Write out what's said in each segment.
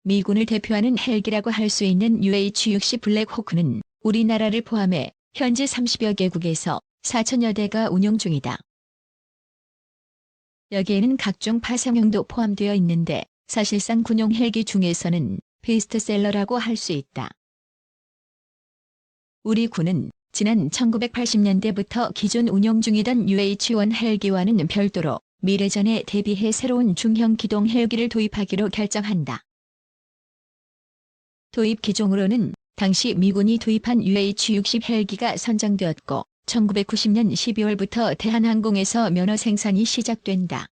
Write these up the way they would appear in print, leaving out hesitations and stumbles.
미군을 대표하는 헬기라고 할 수 있는 UH-60 블랙호크는 우리나라를 포함해 현재 30여 개국에서 4천여 대가 운용 중이다. 여기에는 각종 파상형도 포함되어 있는데 사실상 군용 헬기 중에서는 베스트셀러라고 할 수 있다. 우리 군은 지난 1980년대부터 기존 운용 중이던 UH-1 헬기와는 별도로 미래전에 대비해 새로운 중형 기동 헬기를 도입하기로 결정한다. 도입 기종으로는 당시 미군이 도입한 UH-60 헬기가 선정되었고 1990년 12월부터 대한항공에서 면허 생산이 시작된다.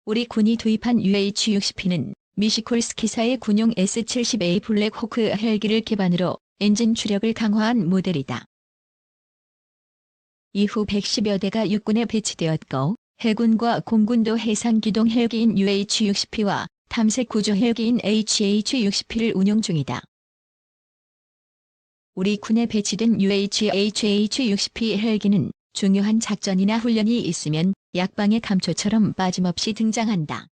우리 군이 도입한 UH-60P는 미시콜스키사의 군용 S-70A 블랙호크 헬기를 기반으로 엔진 추력을 강화한 모델이다. 이후 110여 대가 육군에 배치되었고 해군과 공군도 해상기동 헬기인 UH-60P와 탐색 구조 헬기인 HH-60P를 운용 중이다. 우리 군에 배치된 UH-60P 헬기는 중요한 작전이나 훈련이 있으면 약방의 감초처럼 빠짐없이 등장한다.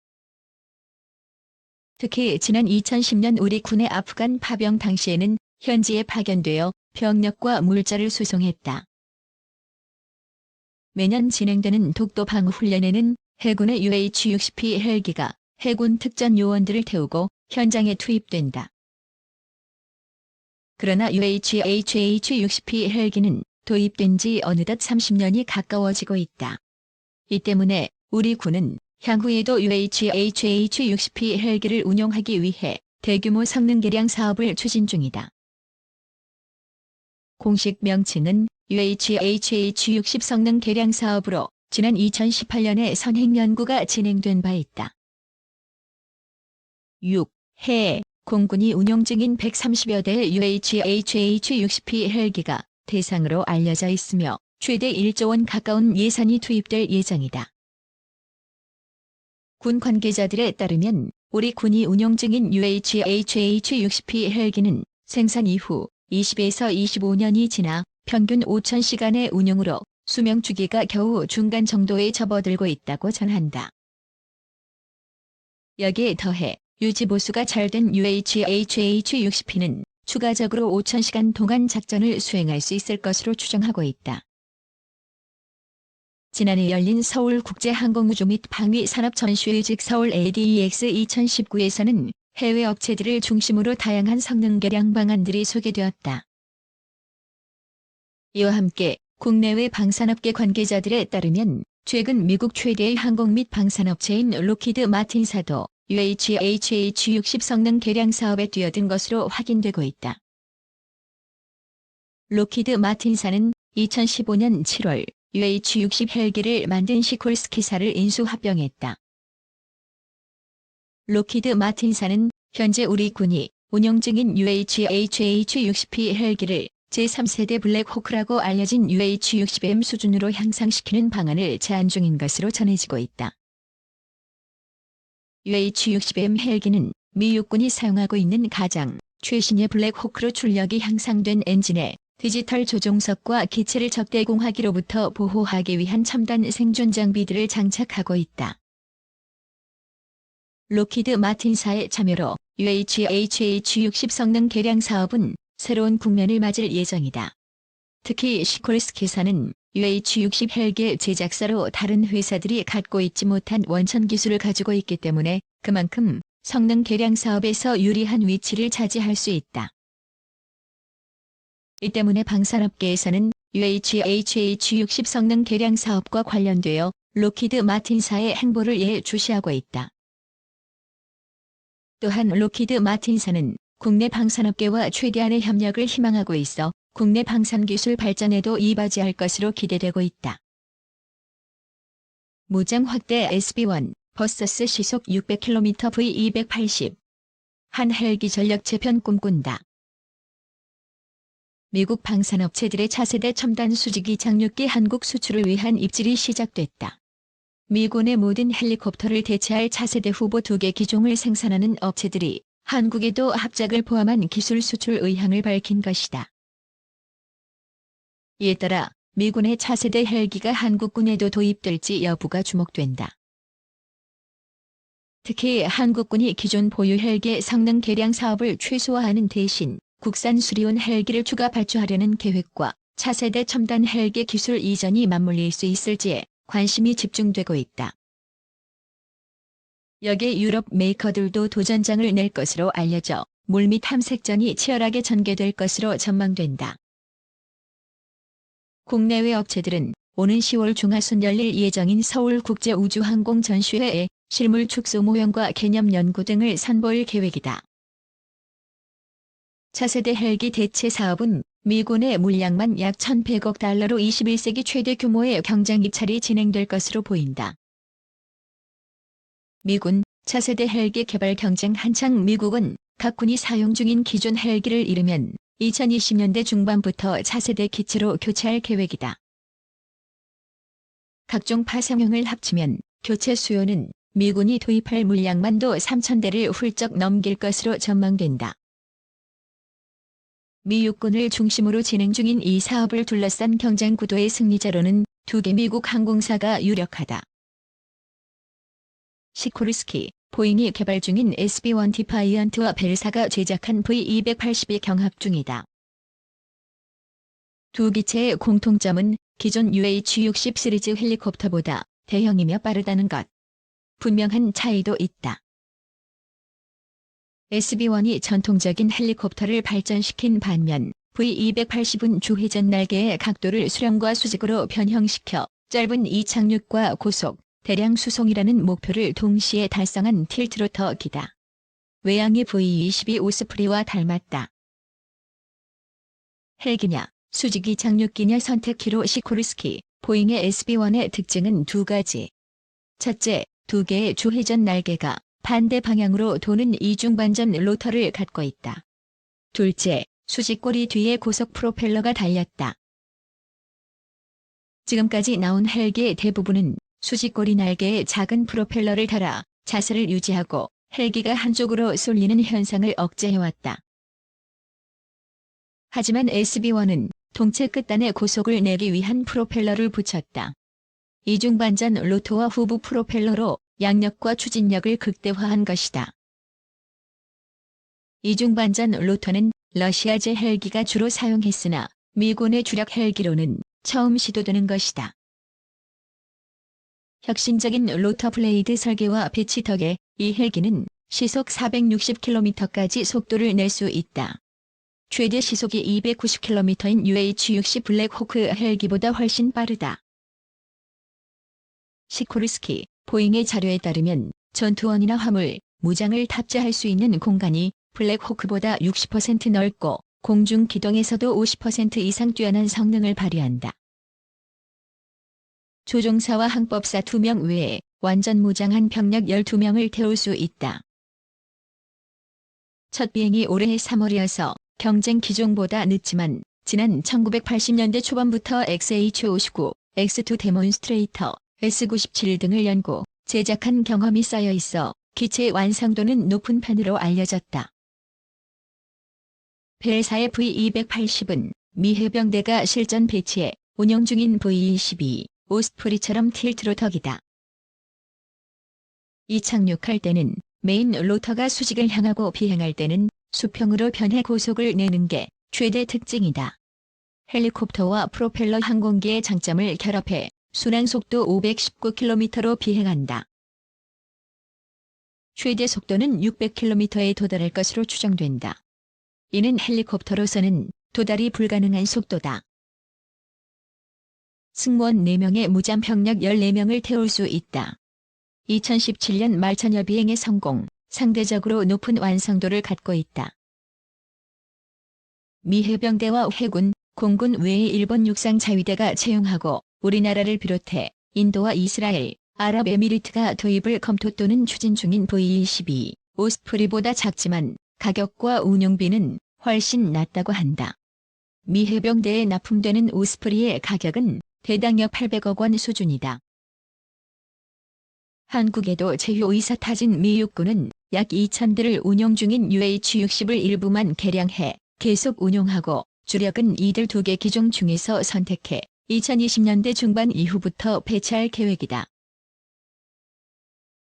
특히 지난 2010년 우리 군의 아프간 파병 당시에는 현지에 파견되어 병력과 물자를 수송했다. 매년 진행되는 독도 방어 훈련에는 해군의 UH-60P 헬기가 해군 특전 요원들을 태우고 현장에 투입된다. 그러나 UH-60P 헬기는 도입된 지 어느덧 30년이 가까워지고 있다. 이 때문에 우리 군은 향후에도 UH-60P 헬기를 운용하기 위해 대규모 성능 개량 사업을 추진 중이다. 공식 명칭은 UH-60 성능 개량 사업으로 지난 2018년에 선행 연구가 진행된 바 있다. 6. 해 공군이 운용 중인 130여 대의 UH-60P 헬기가 대상으로 알려져 있으며 최대 1조 원 가까운 예산이 투입될 예정이다. 군 관계자들에 따르면 우리 군이 운용 중인 UH-60P 헬기는 생산 이후 20에서 25년이 지나 평균 5,000시간의 운용으로 수명 주기가 겨우 중간 정도에 접어들고 있다고 전한다. 여기에 더해 유지 보수가 잘 된 UH-60P는 추가적으로 5,000시간 동안 작전을 수행할 수 있을 것으로 추정하고 있다. 지난해 열린 서울국제항공우주 및 방위산업전시회 즉 서울 ADEX 2019에서는 해외 업체들을 중심으로 다양한 성능 개량 방안들이 소개되었다. 이와 함께 국내외 방산업계 관계자들에 따르면 최근 미국 최대의 항공 및 방산업체인 록히드 마틴사도 UH-60 성능 개량 사업에 뛰어든 것으로 확인되고 있다. 록히드 마틴사는 2015년 7월 UH-60 헬기를 만든 시콜스키사를 인수합병했다. 록히드 마틴사는 현재 우리 군이 운용 중인 UH-60P 헬기를 제3세대 블랙호크라고 알려진 UH-60M 수준으로 향상시키는 방안을 제안 중인 것으로 전해지고 있다. UH-60M 헬기는 미 육군이 사용하고 있는 가장 최신의 블랙호크로 출력이 향상된 엔진에 디지털 조종석과 기체를 적대공화기로부터 보호하기 위한 첨단 생존 장비들을 장착하고 있다. 록히드 마틴사의 참여로 UH-60 성능 개량 사업은 새로운 국면을 맞을 예정이다. 특히 시콜스키사는 UH-60 헬기의 제작사로 다른 회사들이 갖고 있지 못한 원천 기술을 가지고 있기 때문에 그만큼 성능 개량 사업에서 유리한 위치를 차지할 수 있다. 이 때문에 방산업계에서는 UH-60 성능 개량 사업과 관련되어 록히드 마틴사의 행보를 예주시하고 있다. 또한 록히드 마틴사는 국내 방산업계와 최대한의 협력을 희망하고 있어 국내 방산기술 발전에도 이바지할 것으로 기대되고 있다. 무장 확대 SB1 버서스 시속 600km V280 한 헬기 전력 재편 꿈꾼다. 미국 방산업체들의 차세대 첨단 수직이 장륙기 한국 수출을 위한 입질이 시작됐다. 미군의 모든 헬리콥터를 대체할 차세대 후보 2개 기종을 생산하는 업체들이 한국에도 합작을 포함한 기술 수출 의향을 밝힌 것이다. 이에 따라 미군의 차세대 헬기가 한국군에도 도입될지 여부가 주목된다. 특히 한국군이 기존 보유 헬기 성능 개량 사업을 최소화하는 대신 국산 수리온 헬기를 추가 발주하려는 계획과 차세대 첨단 헬기 기술 이전이 맞물릴 수 있을지에 관심이 집중되고 있다. 여기에 유럽 메이커들도 도전장을 낼 것으로 알려져 물밑 탐색전이 치열하게 전개될 것으로 전망된다. 국내외 업체들은 오는 10월 중하순 열릴 예정인 서울국제우주항공 전시회에 실물 축소 모형과 개념 연구 등을 선보일 계획이다. 차세대 헬기 대체 사업은 미군의 물량만 약 1,100억 달러로 21세기 최대 규모의 경쟁 입찰이 진행될 것으로 보인다. 미군 차세대 헬기 개발 경쟁 한창 미국은 각 군이 사용 중인 기존 헬기를 잃으면 2020년대 중반부터 차세대 기체로 교체할 계획이다. 각종 파생형을 합치면 교체 수요는 미군이 도입할 물량만도 3,000대를 훌쩍 넘길 것으로 전망된다. 미 육군을 중심으로 진행 중인 이 사업을 둘러싼 경쟁 구도의 승리자로는 2개 미국 항공사가 유력하다. 시코르스키, 보잉이 개발 중인 SB-1 디파이언트와 벨사가 제작한 V280이 경합 중이다. 두 기체의 공통점은 기존 UH-60 시리즈 헬리콥터보다 대형이며 빠르다는 것. 분명한 차이도 있다. SB-1이 전통적인 헬리콥터를 발전시킨 반면 V280은 주회전 날개의 각도를 수렴과 수직으로 변형시켜 짧은 이착륙과 고속, 대량 수송이라는 목표를 동시에 달성한 틸트로터기다. 외양이 V-22 오스프리와 닮았다. 헬기냐, 수직이 착륙기냐 선택키로 시코르스키, 보잉의 SB-1의 특징은 두 가지. 첫째, 두 개의 주회전 날개가 반대 방향으로 도는 이중반전 로터를 갖고 있다. 둘째, 수직꼬리 뒤에 고속 프로펠러가 달렸다. 지금까지 나온 헬기의 대부분은 수직꼬리 날개에 작은 프로펠러를 달아 자세를 유지하고 헬기가 한쪽으로 쏠리는 현상을 억제해왔다. 하지만 SB-1은 동체 끝단에 고속을 내기 위한 프로펠러를 붙였다. 이중반전 로터와 후부 프로펠러로 양력과 추진력을 극대화한 것이다. 이중반전 로터는 러시아제 헬기가 주로 사용했으나 미군의 주력 헬기로는 처음 시도되는 것이다. 혁신적인 로터 블레이드 설계와 배치 덕에 이 헬기는 시속 460km까지 속도를 낼 수 있다. 최대 시속이 290km인 UH-60 블랙호크 헬기보다 훨씬 빠르다. 시코르스키, 보잉의 자료에 따르면 전투원이나 화물, 무장을 탑재할 수 있는 공간이 블랙호크보다 60% 넓고 공중 기동에서도 50% 이상 뛰어난 성능을 발휘한다. 조종사와 항법사 2명 외에 완전 무장한 병력 12명을 태울 수 있다. 첫 비행이 올해 3월이어서 경쟁 기종보다 늦지만 지난 1980년대 초반부터 XH-59, X2 데몬스트레이터, S-97 등을 연구, 제작한 경험이 쌓여 있어 기체의 완성도는 높은 편으로 알려졌다. 벨사의 V280은 미 해병대가 실전 배치해 운영 중인 V-22 오스프리처럼 틸트로터기다. 이착륙할 때는 메인 로터가 수직을 향하고 비행할 때는 수평으로 변해 고속을 내는 게 최대 특징이다. 헬리콥터와 프로펠러 항공기의 장점을 결합해 순항 속도 519km로 비행한다. 최대 속도는 600km에 도달할 것으로 추정된다. 이는 헬리콥터로서는 도달이 불가능한 속도다. 승무원 4명의 무잠 병력 14명을 태울 수 있다. 2017년 말 천여 비행의 성공, 상대적으로 높은 완성도를 갖고 있다. 미 해병대와 해군, 공군 외에 일본 육상 자위대가 채용하고 우리나라를 비롯해 인도와 이스라엘, 아랍에미리트가 도입을 검토 또는 추진 중인 V-22 오스프리보다 작지만 가격과 운용비는 훨씬 낮다고 한다. 미 해병대에 납품되는 오스프리의 가격은 대당 약 800억 원 수준이다. 한국에도 제휴의사 타진 미 육군은 약 2,000대를 운용 중인 UH-60을 일부만 개량해 계속 운용하고 주력은 이들 2개 기종 중에서 선택해 2020년대 중반 이후부터 배치할 계획이다.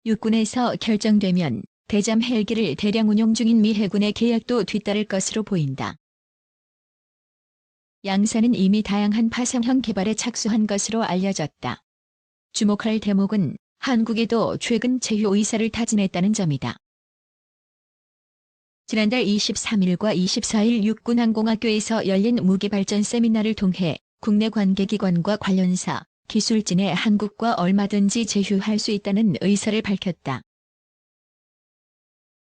육군에서 결정되면 대잠 헬기를 대량 운용 중인 미 해군의 계약도 뒤따를 것으로 보인다. 양사는 이미 다양한 파상형 개발에 착수한 것으로 알려졌다. 주목할 대목은 한국에도 최근 제휴 의사를 타진했다는 점이다. 지난달 23일과 24일 육군항공학교에서 열린 무기발전 세미나를 통해 국내 관계기관과 관련사, 기술진의 한국과 얼마든지 제휴할 수 있다는 의사를 밝혔다.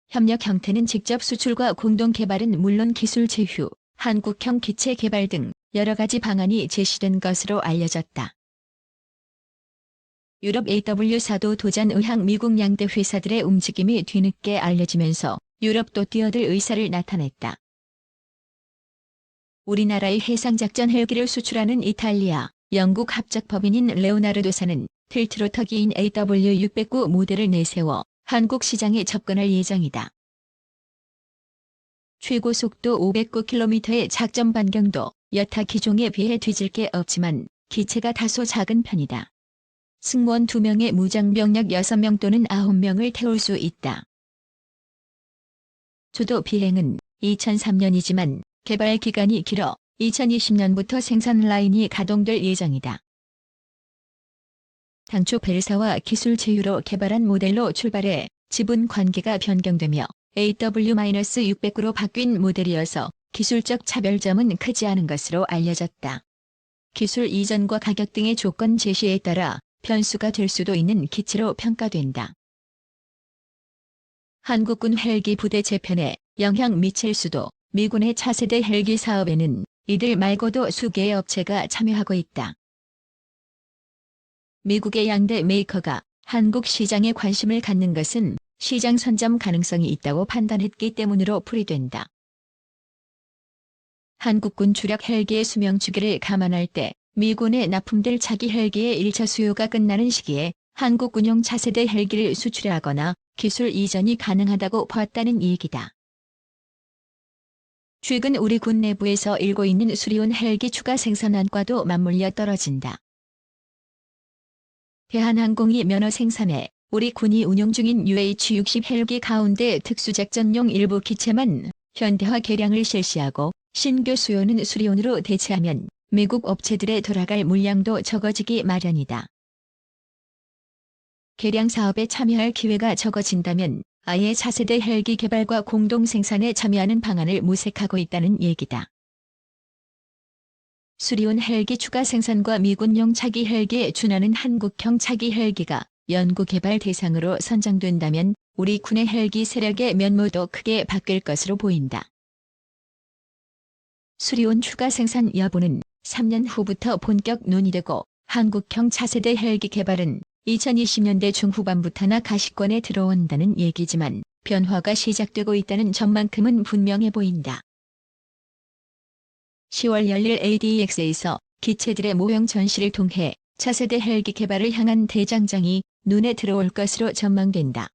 협력 형태는 직접 수출과 공동 개발은 물론 기술 제휴, 한국형 기체 개발 등 여러 가지 방안이 제시된 것으로 알려졌다. 유럽 AW사도 도전 의향 미국 양대 회사들의 움직임이 뒤늦게 알려지면서 유럽도 뛰어들 의사를 나타냈다. 우리나라의 해상작전 헬기를 수출하는 이탈리아, 영국 합작법인인 레오나르도사는 틸트로터기인 AW609 모델을 내세워 한국 시장에 접근할 예정이다. 최고 속도 509km의 작전 반경도 여타 기종에 비해 뒤질 게 없지만 기체가 다소 작은 편이다. 승무원 2명에 무장병력 6명 또는 9명을 태울 수 있다. 주도 비행은 2003년이지만 개발 기간이 길어 2020년부터 생산 라인이 가동될 예정이다. 당초 벨사와 기술 제휴로 개발한 모델로 출발해 지분 관계가 변경되며 AW-609로 바뀐 모델이어서 기술적 차별점은 크지 않은 것으로 알려졌다. 기술 이전과 가격 등의 조건 제시에 따라 변수가 될 수도 있는 기체로 평가된다. 한국군 헬기 부대 재편에 영향 미칠 수도. 미군의 차세대 헬기 사업에는 이들 말고도 수개의 업체가 참여하고 있다. 미국의 양대 메이커가 한국 시장에 관심을 갖는 것은 시장 선점 가능성이 있다고 판단했기 때문으로 풀이된다. 한국군 주력 헬기의 수명 주기를 감안할 때 미군에 납품될 차기 헬기의 1차 수요가 끝나는 시기에 한국군용 차세대 헬기를 수출하거나 기술 이전이 가능하다고 봤다는 얘기다. 최근 우리 군 내부에서 일고 있는 수리온 헬기 추가 생산안과도 맞물려 떨어진다. 대한항공이 면허 생산해 우리 군이 운용 중인 UH-60 헬기 가운데 특수작전용 일부 기체만 현대화 개량을 실시하고 신규 수요는 수리온으로 대체하면 미국 업체들에 돌아갈 물량도 적어지기 마련이다. 개량 사업에 참여할 기회가 적어진다면 아예 차세대 헬기 개발과 공동 생산에 참여하는 방안을 모색하고 있다는 얘기다. 수리온 헬기 추가 생산과 미군용 차기 헬기에 준하는 한국형 차기 헬기가 연구 개발 대상으로 선정된다면 우리 군의 헬기 세력의 면모도 크게 바뀔 것으로 보인다. 수리온 추가 생산 여부는 3년 후부터 본격 논의되고 한국형 차세대 헬기 개발은 2020년대 중후반부터나 가시권에 들어온다는 얘기지만 변화가 시작되고 있다는 점만큼은 분명해 보인다. 10월 열릴 ADX에서 기체들의 모형 전시를 통해 차세대 헬기 개발을 향한 대장정이 눈에 들어올 것으로 전망된다.